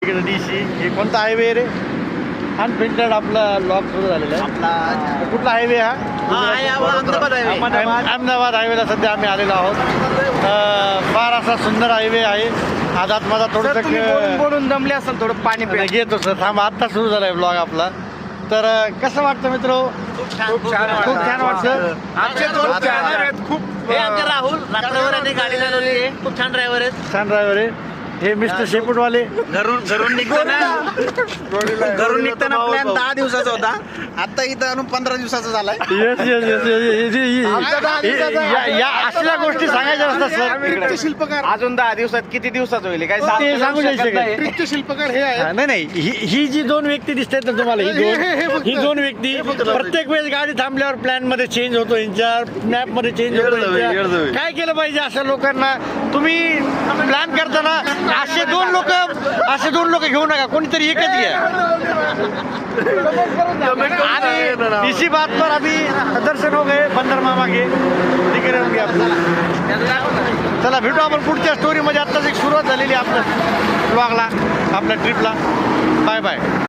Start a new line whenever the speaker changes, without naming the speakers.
इकडे DC हे कोणता हायवे रे? अनप्रिंटेड आपला लॉक सुरू झालेला आहे.
आपला
कुठला हायवे हा? अहमदाबाद हायवेला सध्या आम्ही आलेलो आहोत. फार असा सुंदर हायवे आहे. आदात माझा थोडंसं
बोलून दमले असेल थोडं पाणी प्या.
घेतो सर. थांबा, आत्ता सुरू झाला आहे ब्लॉग आपला. तर कसं वाटतं मित्र?
खूप छान
वाटतं.
आमचे दोन ड्रायव्हर आहेत. खूप
हे आमचे राहुल रात्रभर यांनी गाडी चालवली आहे. खूप छान ड्रायव्हर आहेत.
छान ड्रायव्हर आहे हे मिस्टर शेपूटवाले.
घरून निघताना प्लॅन 10 दिवसाचा होता. आता इथं आणून 15 दिवसाचा झालाय.
येस येस येस या असल्या गोष्टी सांगायच्या असतात सर.
शिल्पकार अजून 10 दिवसात किती दिवसाच होईल काय
ते सांगू नाही शकत.
ट्रिपचे शिल्पकार हे आहे.
नाही ही जी दोन व्यक्ती दिसतात ना तुम्हाला, ही दोन व्यक्ती प्रत्येक वेळेस गाडी थांबल्यावर प्लॅन मध्ये चेंज होतो, यांच्या मॅप मध्ये चेंज होतो. काय केलं पाहिजे अशा लोकांना? तुम्ही प्लॅन करताना असे दोन लोक घेऊ नका, कोणीतरी एकच घ्या. आणि इसी बात पर अभी दर्शन हो गए. बंदर मामा के तिकडे होऊन घ्या आपल्याला. चला भेटू आपण पुढच्या स्टोरीमध्ये. आत्ताच एक सुरुवात झालेली आपल्या ब्लॉगला, आपल्या ट्रिपला. Bye bye.